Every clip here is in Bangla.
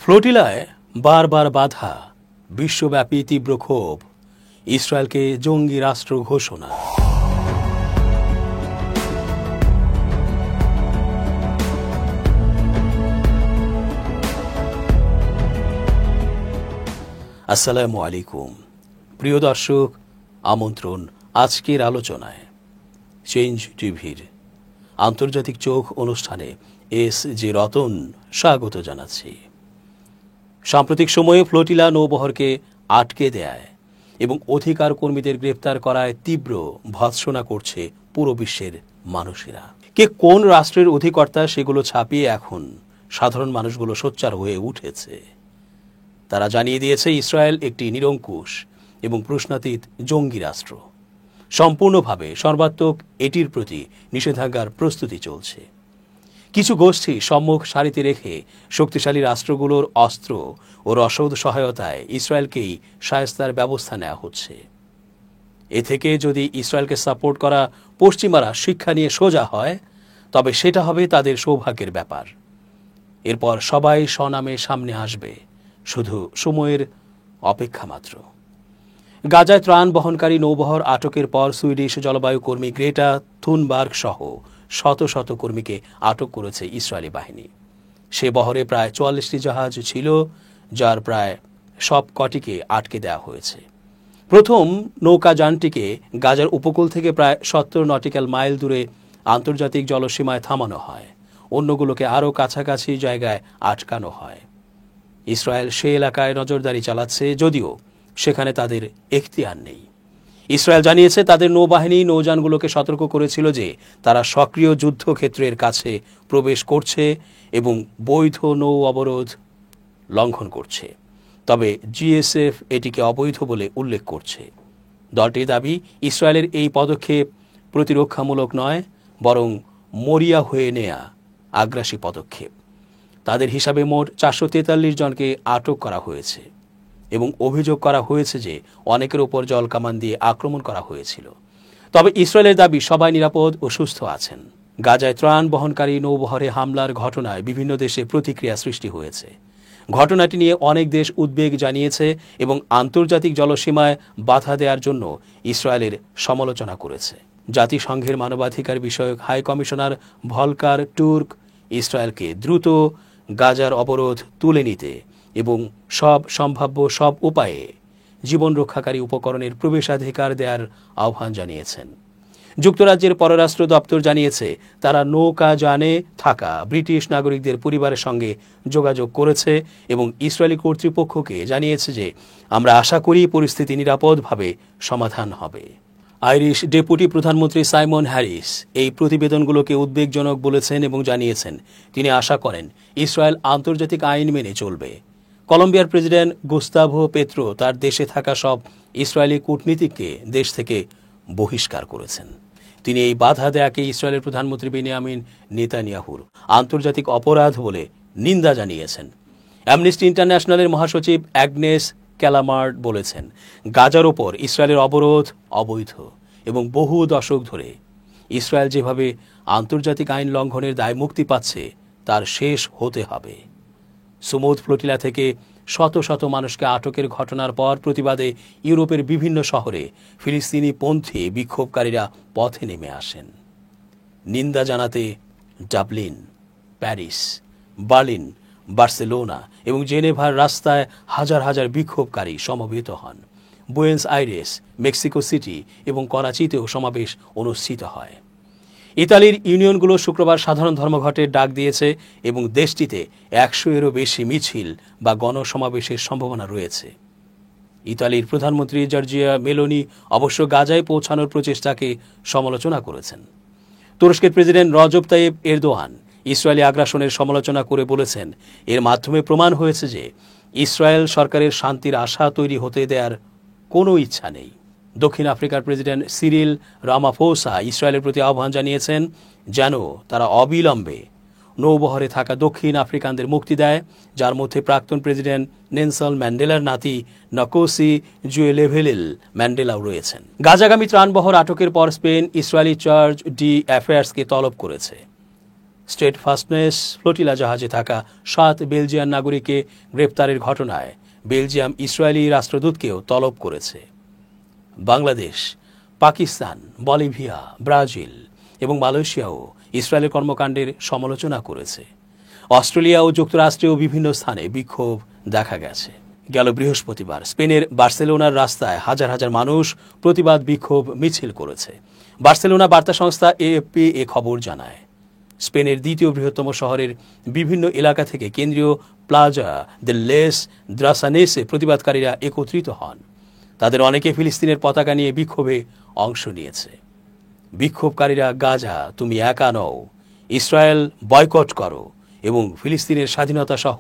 ফ্লোটিলায় বারবার বাধা, বিশ্বব্যাপী তীব্র ক্ষোভ, ইসরায়েলকে জঙ্গি রাষ্ট্র ঘোষণা। আসসালামু আলাইকুম প্রিয় দর্শক, আমন্ত্রণ আজকের আলোচনায়। চেঞ্জ টিভির আন্তর্জাতিক চোখ অনুষ্ঠানে এস.জি. রতন স্বাগত জানাচ্ছি। সাম্প্রতিক সময়ে ফ্লোটিলা নৌবহরকে আটকে দেয় এবং অধিকার কর্মীদের গ্রেপ্তার করায় তীব্র ভর্ৎসনা করছে পুরো বিশ্বের মানুষেরা। কে কোন রাষ্ট্রের অধিকর্তা সেগুলো ছাপিয়ে এখন সাধারণ মানুষগুলো সোচ্চার হয়ে উঠেছে। তারা জানিয়ে দিয়েছে ইসরায়েল একটি নিরঙ্কুশ এবং প্রশ্নাতীত জঙ্গি রাষ্ট্র। সম্পূর্ণভাবে সর্বাত্মক এটির প্রতি নিষেধাজ্ঞার প্রস্তুতি চলছে। কিছু গোষ্ঠী সম্মুখ সারিতে রেখে শক্তিশালী রাষ্ট্রগুলোর অস্ত্র ও রসদ সহায়তায় ইসরায়েলকেই শায়েস্তার ব্যবস্থা নেওয়া হচ্ছে। এ থেকে যদি ইসরায়েলকে সাপোর্ট করা পশ্চিমারা শিক্ষা নিয়ে সোজা হয়, তবে সেটা হবে তাদের সৌভাগ্যের ব্যাপার। এরপর সবাই স্বনামে সামনে আসবে, শুধু সময়ের অপেক্ষা মাত্র। গাজায় ত্রাণ বহনকারী নৌবহর আটকের পর সুইডিশ জলবায়ু কর্মী গ্রেটা থুনবার্গ সহ শত শত কর্মীকে আটক করেছে ইসরায়েলি বাহিনী। সে বহরে প্রায় ৪৪টি জাহাজ ছিল, যার প্রায় সব কটিকে আটকে দেওয়া হয়েছে। প্রথম নৌকাযানটিকে গাজার উপকূল থেকে প্রায় ৭০ নটিক্যাল মাইল দূরে আন্তর্জাতিক জলসীমায় থামানো হয়। অন্যগুলোকে আরও কাছাকাছি জায়গায় আটকানো হয়। ইসরায়েল সে এলাকায় নজরদারি চালাচ্ছে, যদিও সেখানে তাদের এখতিয়ার নেই। ইসরায়েল জানিয়েছে তাদের নৌবাহিনী নৌযানগুলোকে সতর্ক করেছিল যে তারা সক্রিয় যুদ্ধক্ষেত্রের কাছে প্রবেশ করছে এবং বৈধ নৌ অবরোধ লঙ্ঘন করছে। তবে জিএসএফ এটিকে অবৈধ বলে উল্লেখ করছে। দলটির দাবি, ইসরায়েলের এই পদক্ষেপ প্রতিরক্ষামূলক নয়, বরং মরিয়া হয়ে নেয়া আগ্রাসী পদক্ষেপ। তাদের হিসাবে মোট ৪৪৩ জনকে আটক করা হয়েছে এবং অভিযোগ করা হয়েছে যে অনেকের ওপর জল কামান দিয়ে আক্রমণ করা হয়েছিল। তবে ইসরায়েলের দাবি সবাই নিরাপদ ও সুস্থ আছেন। গাজায় ত্রাণ বহনকারী নৌবহরে হামলার ঘটনায় বিভিন্ন দেশে প্রতিক্রিয়া সৃষ্টি হয়েছে। ঘটনাটি নিয়ে অনেক দেশ উদ্বেগ জানিয়েছে এবং আন্তর্জাতিক জলসীমায় বাধা দেওয়ার জন্য ইসরায়েলের সমালোচনা করেছে। জাতিসংঘের মানবাধিকার বিষয়ক হাই কমিশনার ভলকার টুর্ক ইসরায়েলকে দ্রুত গাজার অবরোধ তুলে নিতে এবং সব উপায়ে জীবন রক্ষাকারী উপকরণের প্রবেশাধিকার দেওয়ার আহ্বান জানিয়েছেন। যুক্তরাজ্যের পররাষ্ট্র দপ্তর জানিয়েছে তারা নৌকাযানে থাকা ব্রিটিশ নাগরিকদের পরিবারের সঙ্গে যোগাযোগ করেছে এবং ইসরায়েলি কর্তৃপক্ষকে জানিয়েছে যে আমরা আশা করি পরিস্থিতি নিরাপদভাবে সমাধান হবে। আইরিশ ডেপুটি প্রধানমন্ত্রী সাইমন হ্যারিস এই প্রতিবেদনগুলোকে উদ্বেগজনক বলেছেন এবং জানিয়েছেন তিনি আশা করেন ইসরায়েল আন্তর্জাতিক আইন মেনে চলবে। কলম্বিয়ার প্রেসিডেন্ট গুস্তাভো পেত্রো তার দেশে থাকা সব ইসরায়েলি কূটনীতিককে দেশ থেকে বহিষ্কার করেছেন। তিনি এই বাধা দেয়াকে ইসরায়েলের প্রধানমন্ত্রী বেনিয়ামিন নেতানিয়াহুর আন্তর্জাতিক অপরাধ বলে নিন্দা জানিয়েছেন। অ্যামনেস্টি ইন্টারন্যাশনালের মহাসচিব অ্যাগনেস ক্যালামার্ড বলেছেন, গাজার ওপর ইসরায়েলের অবরোধ অবৈধ এবং বহু দশক ধরে ইসরায়েল যেভাবে আন্তর্জাতিক আইন লঙ্ঘনের দায় মুক্তি পাচ্ছে তার শেষ হতে হবে। সুমুদ ফ্লোটিলা থেকে শত শত মানুষকে আটকের ঘটনার পর প্রতিবাদে ইউরোপের বিভিন্ন শহরে ফিলিস্তিনি পন্থী বিক্ষোভকারীরা পথে নেমে আসেন। নিন্দা জানাতে ডাবলিন, প্যারিস, বার্লিন, বার্সেলোনা এবং জেনেভার রাস্তায় হাজার হাজার বিক্ষোভকারী সমবেত হন। বুয়েন্স আইরেস, মেক্সিকো সিটি এবং করাচিতেও সমাবেশ অনুষ্ঠিত হয়। ইতালির ইউনিয়নগুলো শুক্রবার সাধারণ ধর্মঘটের ডাক দিয়েছে এবং দেশটিতে ১০০-এরও বেশি মিছিল বা গণসমাবেশের সম্ভাবনা রয়েছে। ইতালির প্রধানমন্ত্রী জর্জিয়া মেলোনি অবশ্য গাজায় পৌঁছানোর প্রচেষ্টাকে সমালোচনা করেছেন। তুরস্কের president Recep Tayyip Erdogan Israeli আগ্রাসনের সমালোচনা করে বলেছেন, এর মাধ্যমে প্রমাণ হয়েছে যে ইসরায়েল সরকারের শান্তির আশা তৈরি হতে দেওয়ার কোনো ইচ্ছা নেই। দক্ষিণ আফ্রিকার প্রেসিডেন্ট সিরিল রামাফোসা ইসরায়েলের প্রতি আহ্বান জানিয়েছেন যেন তারা অবিলম্বে নৌবহরে থাকা দক্ষিণ আফ্রিকানদের মুক্তি দেয়, যার মধ্যে প্রাক্তন প্রেসিডেন্ট নেলসন ম্যান্ডেলার নাতি নকোসি জুয়েলেভেলিল ম্যান্ডেলাও রয়েছেন। গাজাগামী ত্রাণবহর আটকের পর স্পেন ইসরায়েলি চার্জ ডি অ্যাফেয়ার্সকে তলব করেছে। স্টেট ফাস্টনেস ফ্লোটিলা জাহাজে থাকা 7 বেলজিয়ান নাগরিককে গ্রেপ্তারের ঘটনায় বেলজিয়াম ইসরায়েলি রাষ্ট্রদূতকেও তলব করেছে। বাংলাদেশ, পাকিস্তান, বলিভিয়া, ব্রাজিল এবং মালয়েশিয়াও ইসরায়েলের কর্মকাণ্ডের সমালোচনা করেছে। অস্ট্রেলিয়া ও যুক্তরাষ্ট্রেও বিভিন্ন স্থানে বিক্ষোভ দেখা গেছে। গেল বৃহস্পতিবার স্পেনের বার্সেলোনার রাস্তায় হাজার হাজার মানুষ প্রতিবাদ বিক্ষোভ মিছিল করেছে। বার্সেলোনা বার্তা সংস্থা এএফপি এ খবর জানায়। স্পেনের দ্বিতীয় বৃহত্তম শহরের বিভিন্ন এলাকা থেকে কেন্দ্রীয় প্লাজা দে লেস দ্রাসানেসে প্রতিবাদকারীরা একত্রিত হন। তাদের অনেকে ফিলিস্তিনের পতাকা নিয়ে বিক্ষোভে অংশ নিয়েছে। বিক্ষোভকারীরা গাজা তুমি একা নও, ইসরায়েল বয়কট করো এবং ফিলিস্তিনের স্বাধীনতা সহ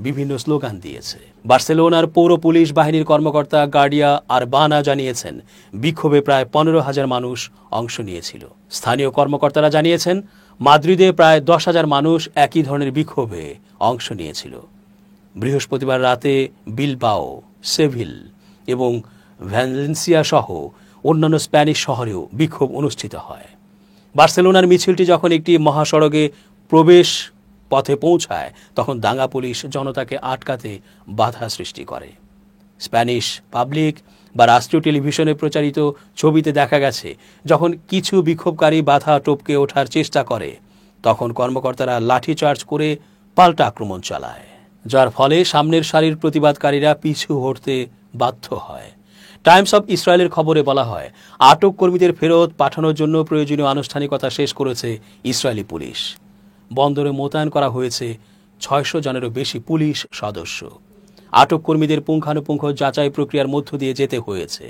বিভিন্ন স্লোগান দিয়েছে। বার্সেলোনার পৌর পুলিশ বাহিনীর কর্মকর্তা গার্ডিয়া আরবানা জানিয়েছেন, বিক্ষোভে প্রায় 15,000 মানুষ অংশ নিয়েছিল। স্থানীয় কর্মকর্তারা জানিয়েছেন, মাদ্রিদে প্রায় 10,000 মানুষ একই ধরনের বিক্ষোভে অংশ নিয়েছিল। বৃহস্পতিবার রাতে বিলবাও, সেভিল এবং ভ্যালেন্সিয়া সহ অন্যান্য স্প্যানিশ শহরেও বিক্ষোভ অনুষ্ঠিত হয়। বার্সেলোনার মিছিলটি যখন একটি মহাসড়কে প্রবেশ পথে পৌঁছায় তখন দাঙ্গা পুলিশ জনতাকে আটকাতে বাধা সৃষ্টি করে। স্প্যানিশ পাবলিক বা রাষ্ট্রীয় টেলিভিশনে প্রচারিত ছবিতে দেখা গেছে, যখন কিছু বিক্ষোভকারী বাধা টপকে ওঠার চেষ্টা করে তখন কর্মকর্তারা লাঠিচার্জ করে পাল্টা আক্রমণ চালায়, যার ফলে সামনের সারির প্রতিবাদকারীরা পিছু হটতে বাধ্য হয়। টাইমস অব ইসরায়েলের খবরে বলা হয়, আটক কর্মীদের ফেরত পাঠানোর জন্য প্রয়োজনীয় আনুষ্ঠানিকতা শেষ করেছে ইসরায়েলি পুলিশ। বন্দরে মোতায়েন করা হয়েছে 600 জনেরও বেশি পুলিশ সদস্য। আটক কর্মীদের পুঙ্খানুপুঙ্খ যাচাই প্রক্রিয়ার মধ্য দিয়ে যেতে হয়েছে।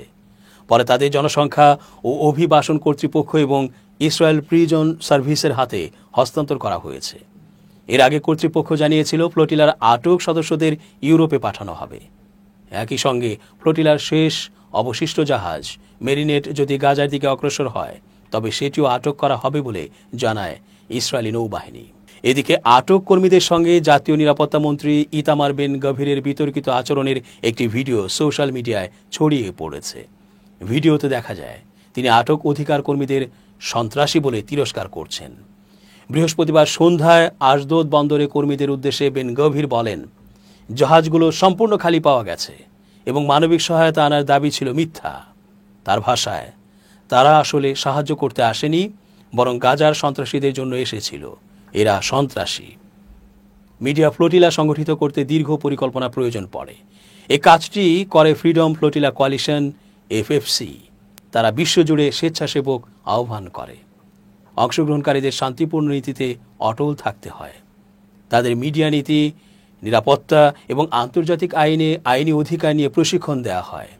পরে তাদের জনসংখ্যা ও অভিবাসন কর্তৃপক্ষ এবং ইসরায়েল প্রিজন সার্ভিসের হাতে হস্তান্তর করা হয়েছে। এর আগে কর্তৃপক্ষ জানিয়েছিল ফ্লোটিলার আটক সদস্যদের ইউরোপে পাঠানো হবে। একই সঙ্গে ফ্লোটিলার শেষ অবশিষ্ট জাহাজ মেরিনেট যদি গাজার দিকে অগ্রসর হয় তবে সেটিও আটক করা হবে বলে জানায় ইসরায়েলি নৌবাহিনী। এদিকে আটক কর্মীদের সঙ্গে জাতীয় নিরাপত্তা মন্ত্রী ইতামার বেন গভিরের বিতর্কিত আচরণের একটি ভিডিও সোশ্যাল মিডিয়ায় ছড়িয়ে পড়েছে। ভিডিওতে দেখা যায় তিনি আটক অধিকার কর্মীদের সন্ত্রাসী বলে তিরস্কার করছেন। বৃহস্পতিবার সন্ধ্যায় আশদোদ বন্দরে কর্মীদের উদ্দেশ্যে বেন গভির বলেন, জাহাজগুলো সম্পূর্ণ খালি পাওয়া গেছে এবং মানবিক সহায়তা আনার দাবি ছিল মিথ্যা। তার ভাষায়, তারা আসলে সাহায্য করতে আসেনি, বরং গাজার সন্ত্রাসীদের জন্য এসেছিল। এরা সন্ত্রাসী। মিডিয়া ফ্লোটিলা সংগঠিত করতে দীর্ঘ পরিকল্পনা প্রয়োজন পড়ে। এই কাজটি করে ফ্রিডম ফ্লোটিলা কোয়ালিশন এফএফসি। তারা বিশ্বজুড়ে স্বেচ্ছাসেবক আহ্বান করে। অংশগ্রহণকারীদের শান্তিপূর্ণ নীতিতে অটল থাকতে হয়। তাদের মিডিয়া নীতি, নিরাপত্তা এবং আন্তর্জাতিক আইনি অধিকার নিয়ে প্রশিক্ষণ দেওয়া হয়।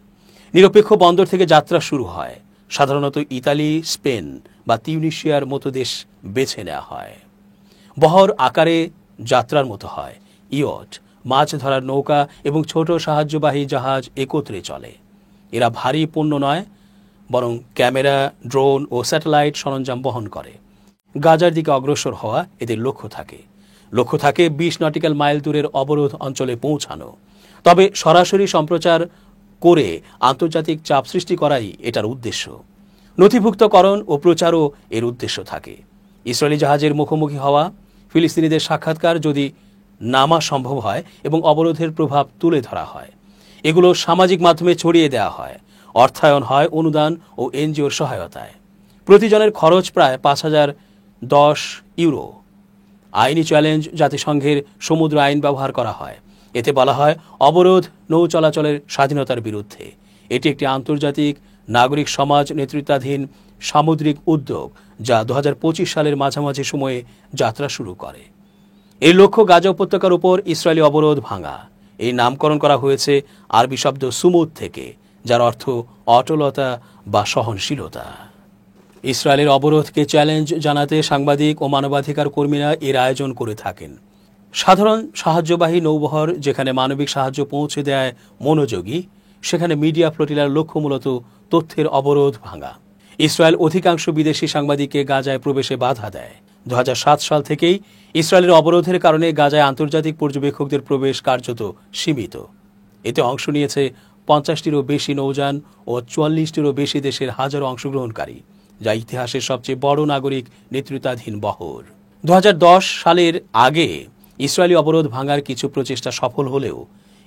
নিরপেক্ষ বন্দর থেকে যাত্রা শুরু হয়। সাধারণত ইতালি, স্পেন বা তিউনিশিয়ার মতো দেশ বেছে নেওয়া হয়। বহর আকারে যাত্রার মতো হয়। ইয়ট, মাছ ধরার নৌকা এবং ছোট সাহায্যবাহী জাহাজ একত্রে চলে। এরা ভারী পণ্য নয়, বরং ক্যামেরা, ড্রোন ও স্যাটেলাইট সরঞ্জাম বহন করে। গাজার দিকে অগ্রসর হওয়া এদের লক্ষ্য থাকে 20 নটিক্যাল মাইল দূরের অবরোধ অঞ্চলে পৌঁছানো। তবে সরাসরি সম্প্রচার করে আন্তর্জাতিক চাপ সৃষ্টি করাই এটার উদ্দেশ্য। নথিভুক্তকরণ ও প্রচারও এর উদ্দেশ্য থাকে। ইসরায়েলি জাহাজের মুখোমুখি হওয়া, ফিলিস্তিনিদের সাক্ষাৎকার যদি নামা সম্ভব হয় এবং অবরোধের প্রভাব তুলে ধরা হয়। এগুলো সামাজিক মাধ্যমে ছড়িয়ে দেওয়া হয়। অর্থায়ন হয় অনুদান ও এনজিওর সহায়তায়। প্রতিজনের খরচ প্রায় 5,010 ইউরো। আইনি চ্যালেঞ্জ জাতিসংঘের সমুদ্র আইন ব্যবহার করা হয়। এতে বলা হয়, অবরোধ নৌ চলাচলের স্বাধীনতার বিরুদ্ধে। এটি একটি আন্তর্জাতিক নাগরিক সমাজ নেতৃত্বাধীন সামুদ্রিক উদ্যোগ যা 2025 সালের মাঝামাঝি সময়ে যাত্রা শুরু করে। এর লক্ষ্য গাজা উপত্যকার উপর ইসরায়েলি অবরোধ ভাঙা। এই নামকরণ করা হয়েছে আরবি শব্দ সুমুদ থেকে, যার অর্থ অটলতা বা সহনশীলতা। ইসরায়েলের অবরোধকে চ্যালেঞ্জ জানাতে সাংবাদিক ও মানবাধিকার কর্মীরা এর আয়োজন করে থাকেন। সাধারণ সাহায্যবাহী নৌবহর যেখানে মানবিক সাহায্য পৌঁছে দেয় মনোযোগী, সেখানে মিডিয়া ফ্লোটিলার লক্ষ্য মূলত তথ্যের অবরোধ ভাঙা। ইসরায়েল অধিকাংশ বিদেশি সাংবাদিককে গাজায় প্রবেশে বাধা দেয়। 2007 সাল থেকেই ইসরায়েলের অবরোধের কারণে গাজায় আন্তর্জাতিক পর্যবেক্ষকদের প্রবেশ কার্যত সীমিত। এতে অংশ নিয়েছে 50টিরও বেশি নৌযান ও 44টিরও বেশি দেশের হাজারো অংশগ্রহণকারী, যা ইতিহাসের সবচেয়ে বড় নাগরিক নেতৃত্বাধীন বহর। 2010 সালের আগে ইসরায়েলি অবরোধ ভাঙার কিছু প্রচেষ্টা সফল হলেও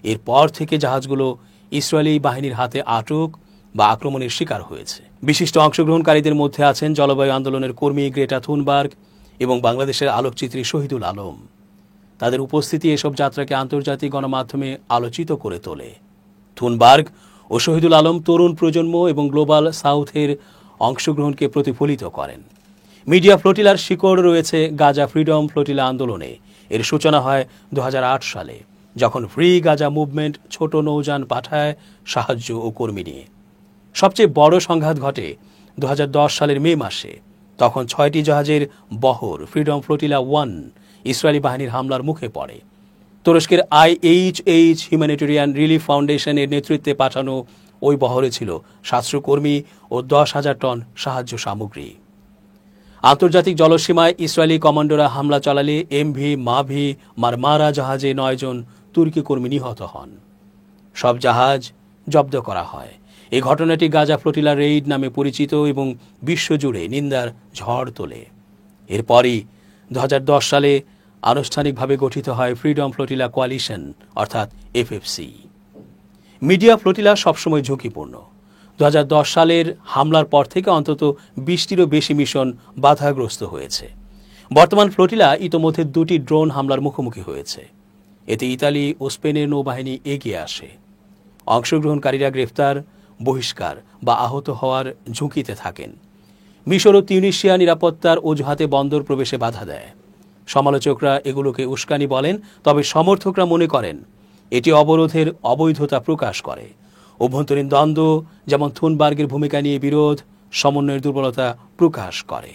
এরপর থেকে জাহাজগুলো ইসরায়েলি বাহিনীর হাতে আটক বা আক্রমণের শিকার হয়েছে। বিশিষ্ট অংশগ্রহণকারীদের মধ্যে আছেন জলবায়ু আন্দোলনের কর্মী গ্রেটা থুনবার্গ এবং বাংলাদেশের আলোকচিত্রী শহীদুল আলম। তাদের উপস্থিতি এসব যাত্রাকে আন্তর্জাতিক গণমাধ্যমে আলোচিত করে তোলে। থুনবার্গ ও শহীদুল আলম তরুণ প্রজন্ম এবং গ্লোবাল সাউথের অংশগ্রহণকে প্রতিফলিত করেন। মিডিয়া ফ্লোটিলার শিকড় রয়েছে গাজা ফ্রিডম ফ্লোটিলা আন্দোলনে। এর সূচনা হয় 2008 সালে, যখন ফ্রি গাজা মুভমেন্ট ছোট নৌযান পাঠায় সাহায্য ও কর্মী নিয়ে। সবচেয়ে বড় সংঘাত ঘটে 2010 সালের মে মাসে। তখন 6টি জাহাজের বহর ফ্রিডম ফ্লোটিলা 1 ইসরায়েলি বাহিনীর হামলার মুখে পড়ে। তুরস্কের IHH হিউম্যানিটেরিয়ান রিলিফ ফাউন্ডেশনের নেতৃত্বে পাঠানো ওই বহরে ছিল 700 কর্মী ও 10,000 টন সাহায্য সামগ্রী। আন্তর্জাতিক জলসীমায় ইসরায়েলি কমান্ডোরা হামলা চালালে MV মাভি মারমারা জাহাজে 9 জন তুর্কি কর্মী নিহত হন। সব জাহাজ জব্দ করা হয়। এই ঘটনাটি গাজা ফ্লোটিলা রেইড নামে পরিচিত এবং বিশ্বজুড়ে নিন্দার ঝড় তোলে। এরপরই 2010 সালে আনুষ্ঠানিকভাবে গঠিত হয় ফ্রিডম ফ্লোটিলা কোয়ালিশন অর্থাৎ FFC। মিডিয়া ফ্লোটিলা সবসময় ঝুঁকিপূর্ণ। 2010 সালের হামলার পর থেকে অন্তত 20টিরও বেশি মিশন বাধাগ্রস্ত হয়েছে। বর্তমান ফ্লোটিলা ইতোমধ্যে 2টি ড্রোন হামলার মুখোমুখি হয়েছে। এতে ইতালি ও স্পেনের নৌবাহিনী এগিয়ে আসে। অংশগ্রহণকারীরা গ্রেফতার, বহিষ্কার বা আহত হওয়ার ঝুঁকিতে থাকেন। মিশর ও তিউনিসিয়া নিরাপত্তার অজুহাতে বন্দর প্রবেশে বাধা দেয়। সমালোচকরা এগুলোকে উস্কানি বলেন, তবে সমর্থকরা মনে করেন এটি অবরোধের অবৈধতা প্রকাশ করে। অভ্যন্তরীণ দ্বন্দ্ব, যেমন থুনবার্গের ভূমিকা নিয়ে বিরোধ, সমন্বয়ের দুর্বলতা প্রকাশ করে।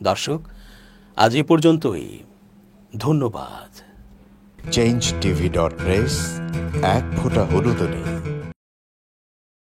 দর্শক, আজ এ পর্যন্তই। ধন্যবাদ। change tv.press এক ফোঁটা হলুদ নেই।